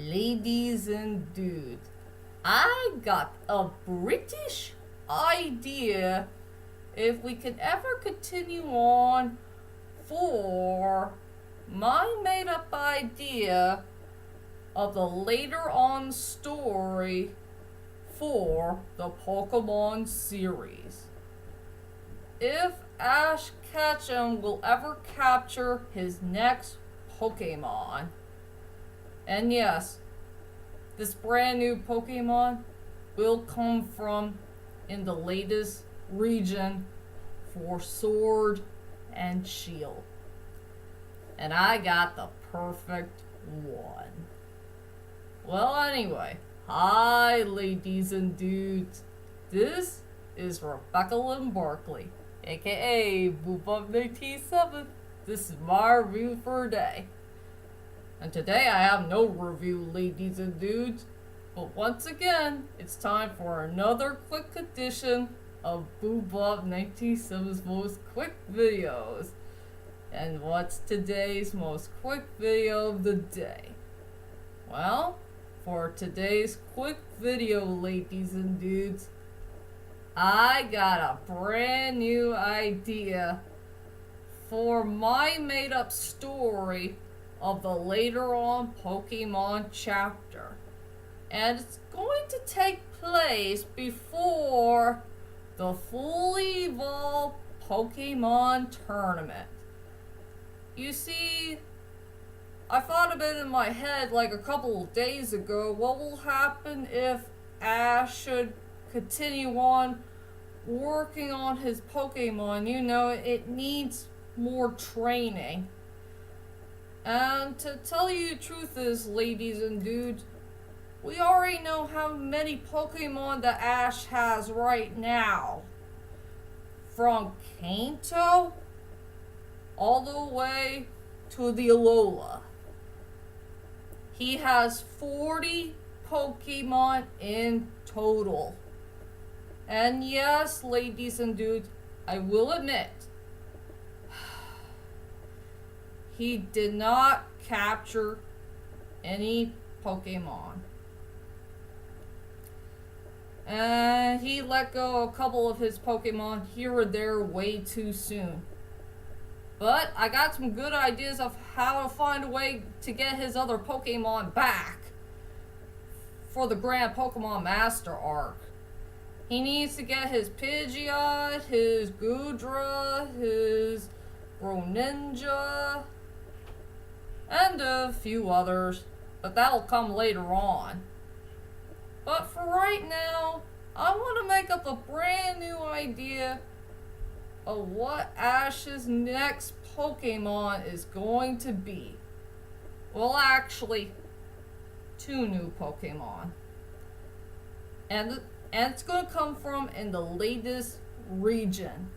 Ladies and dudes, I got a British idea if we could ever continue on for my made up idea of the later on story for the Pokemon series. If Ash Ketchum will ever capture his next Pokemon. And yes, this brand new Pokemon will come from in the latest region for Sword and Shield. And I got the perfect one. Well, anyway, hi ladies and dudes. This is Rebecca Lynn Barkley, aka BooBop1987. This is my review for today. And today I have no review, ladies and dudes. But once again, it's time for another quick edition of BooBop1987's most quick videos. And what's today's most quick video of the day? Well, for today's quick video, ladies and dudes, I got a brand new idea for my made up story of the later on Pokemon chapter. And it's going to take place before the fully evolved Pokemon tournament. You see, I thought of it in my head like a couple of days ago. What will happen if Ash should continue on working on his Pokemon? You know, it needs more training. And to tell you the truth is, ladies and dudes, we already know how many Pokemon that Ash has right now. From Kanto all the way to the Alola. He has 40 Pokemon in total. And yes, ladies and dudes, I will admit, he did not capture any Pokemon. And he let go a couple of his Pokemon here or there way too soon. But I got some good ideas of how to find a way to get his other Pokemon back for the Grand Pokemon Master arc. He needs to get his Pidgeot, his Goodra, his Greninja, and a few others, but that'll come later on. But for right now, I want to make up a brand new idea of what Ash's next Pokemon is going to be. Well, actually, 2 new Pokemon. And it's going to come from in the latest region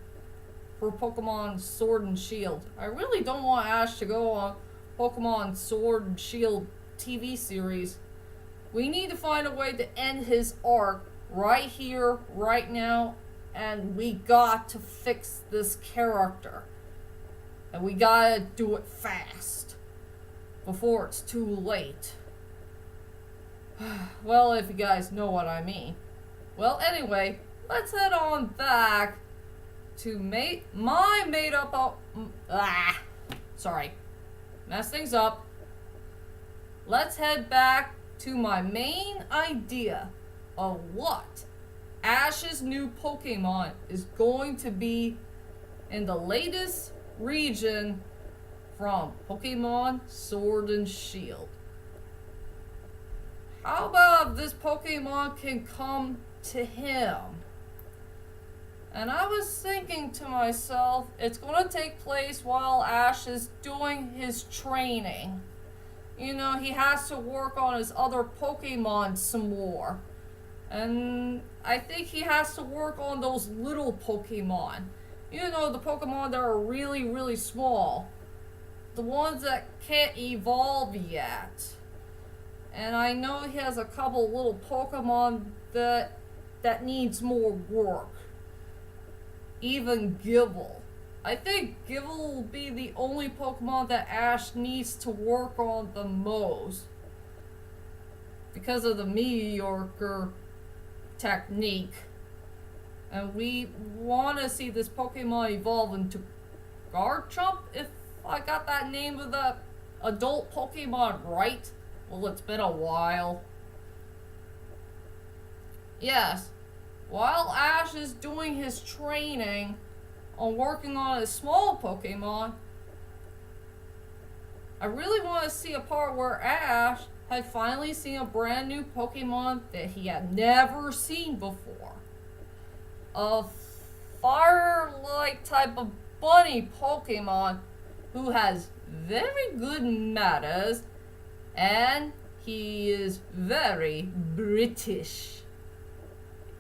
for Pokemon Sword and Shield. I really don't want Ash to go on Pokemon Sword and Shield TV series. We need to find a way to end his arc right here, right now, and we got to fix this character. And we gotta do it fast before it's too late. Well, if you guys know what I mean. Well, anyway, let's head on back to my made up sorry. Mess things up. Let's head back to my main idea of what Ash's new Pokemon is going to be in the latest region from Pokemon Sword and Shield. How about if this Pokemon can come to him? And I was thinking to myself, it's going to take place while Ash is doing his training. You know, he has to work on his other Pokemon some more. And I think he has to work on those little Pokemon. You know, the Pokemon that are really, really small. The ones that can't evolve yet. And I know he has a couple little Pokemon that needs more work. Even Gible. I think Gible will be the only Pokemon that Ash needs to work on the most. because of the mediocre technique. And we want to see this Pokemon evolve into Garchomp, if I got that name of the adult Pokemon right. Well, it's been a while. Yes, while Ash is doing his training on working on his small Pokemon, I really want to see a part where Ash had finally seen a brand new Pokemon that he had never seen before. A fire-like type of bunny Pokemon who has very good manners, and he is very British.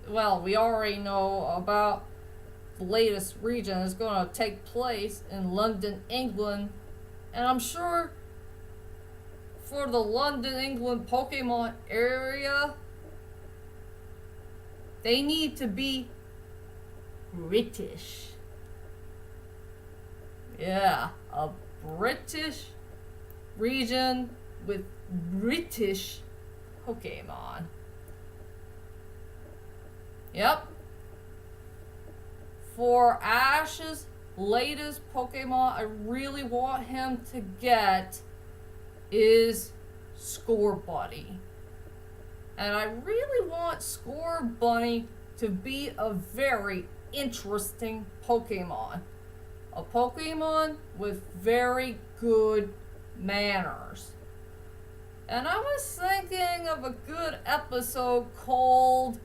Well, we already know about the latest region is going to take place in London, England, and I'm sure for the London, England Pokemon area, they need to be British. Yeah, a British region with British Pokemon. Yep. For Ash's latest Pokemon I really want him to get is Scorbunny. And I really want Scorbunny to be a very interesting Pokemon. A Pokemon with very good manners. And I was thinking of a good episode called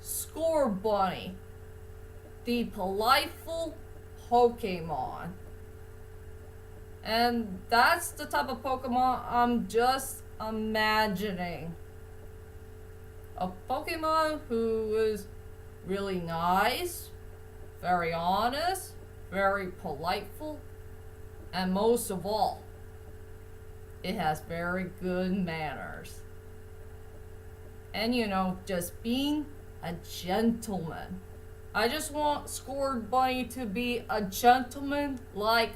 Scorbunny, the Politeful Pokemon. And that's the type of Pokemon I'm just imagining. A Pokemon who is really nice, very honest, very politeful, and most of all, it has very good manners. And just being a gentleman. I just want Scorbunny to be a gentleman-like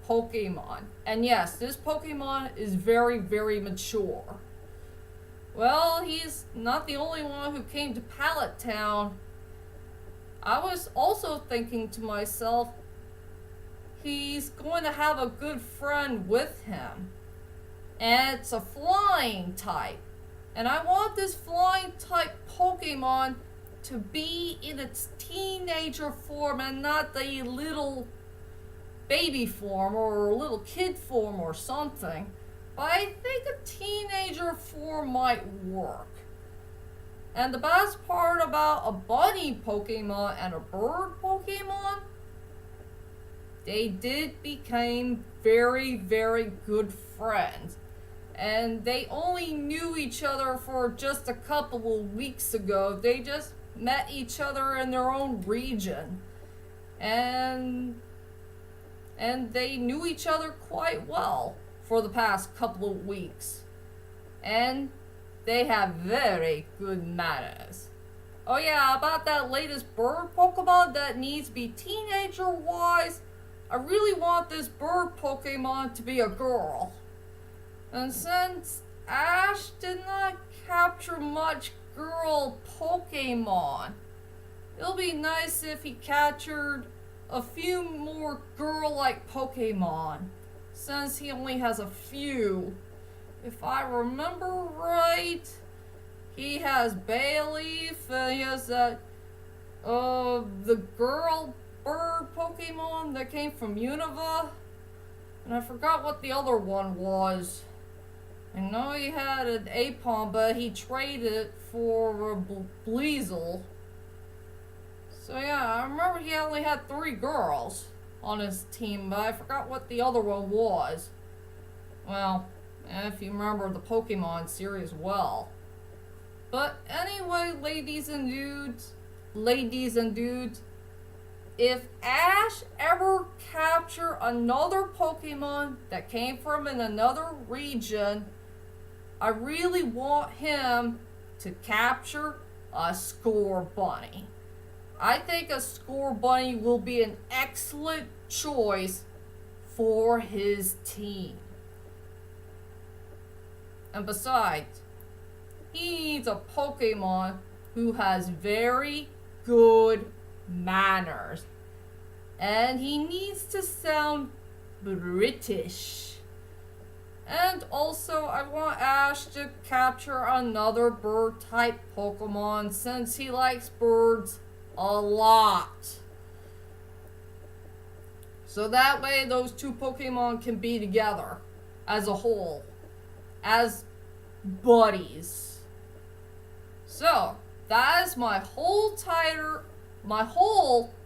Pokemon. And yes, this Pokemon is very, very mature. Well, he's not the only one who came to Pallet Town. I was also thinking to myself, he's going to have a good friend with him. And it's a flying type. And I want this flying type Pokemon to be in its teenager form and not the little baby form or little kid form or something. But I think a teenager form might work. And the best part about a bunny Pokemon and a bird Pokemon, they did become very, very good friends. And they only knew each other for just a couple of weeks ago. They just met each other in their own region. And they knew each other quite well for the past couple of weeks. And they have very good manners. Oh yeah, about that latest bird Pokemon that needs to be teenager-wise, I really want this bird Pokemon to be a girl. And since Ash did not capture much girl Pokemon, it'll be nice if he captured a few more girl-like Pokemon, since he only has a few. If I remember right, he has Bayleaf, and he has that, the girl bird Pokemon that came from Unova, and I forgot what the other one was. I know he had an Apom, but he traded it for a Bleasel. So yeah, I remember he only had 3 girls on his team, but I forgot what the other one was. Well, if you remember the Pokemon series well. But anyway, ladies and dudes, if Ash ever capture another Pokemon that came from in another region, I really want him to capture a Scorbunny. I think a Scorbunny will be an excellent choice for his team. And besides, he needs a Pokemon who has very good manners. And he needs to sound British. And also, I want Ash to capture another bird-type Pokemon since he likes birds a lot. So that way, those two Pokemon can be together as a whole, as buddies. So, that is my whole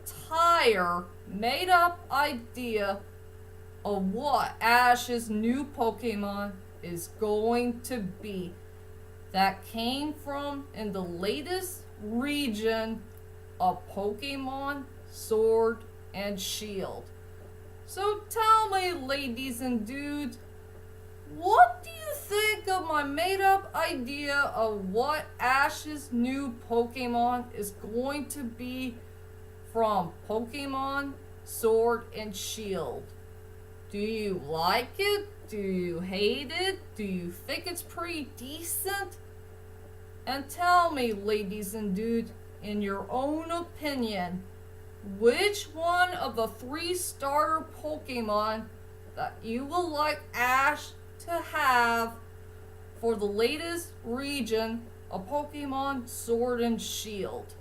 entire made-up idea of what Ash's new Pokemon is going to be. That came from in the latest region of Pokemon Sword and Shield. So tell me, ladies and dudes, what do you think of my made-up idea of what Ash's new Pokemon is going to be from Pokemon Sword and Shield? Do you like it? Do you hate it? Do you think it's pretty decent? And tell me, ladies and dudes, in your own opinion, which one of the 3 starter Pokemon that you will like Ash to have for the latest region of Pokemon Sword and Shield?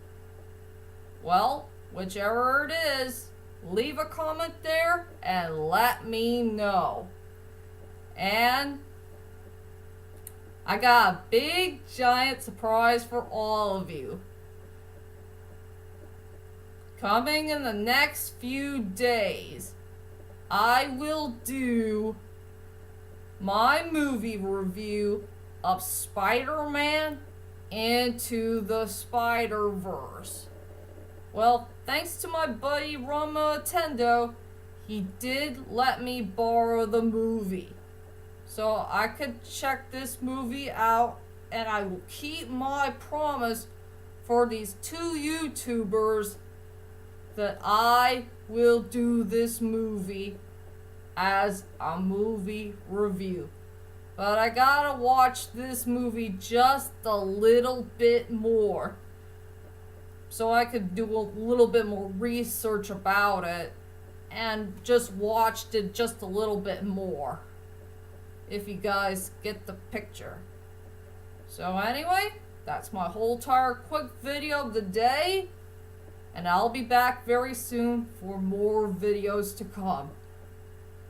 Well, whichever it is, leave a comment there and let me know. And I got a big giant surprise for all of you. Coming in the next few days, I will do my movie review of Spider-Man Into the Spider-Verse. Well, thanks to my buddy Rama Tendo, he did let me borrow the movie. So I could check this movie out, and I will keep my promise for these 2 YouTubers that I will do this movie as a movie review. But I gotta watch this movie just a little bit more, so I could do a little bit more research about it and just watched it just a little bit more, if you guys get the picture. So anyway, that's my whole entire quick video of the day, and I'll be back very soon for more videos to come.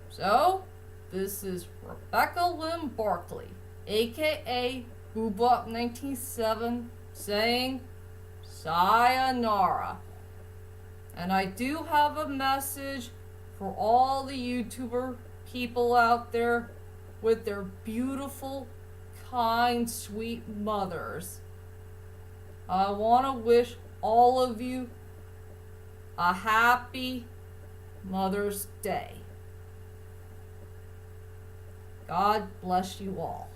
So, this is Rebecca Lynn Barkley, aka BooBop1987, saying sayonara. And I do have a message for all the YouTuber people out there with their beautiful, kind, sweet mothers. I want to wish all of you a happy Mother's Day. God bless you all.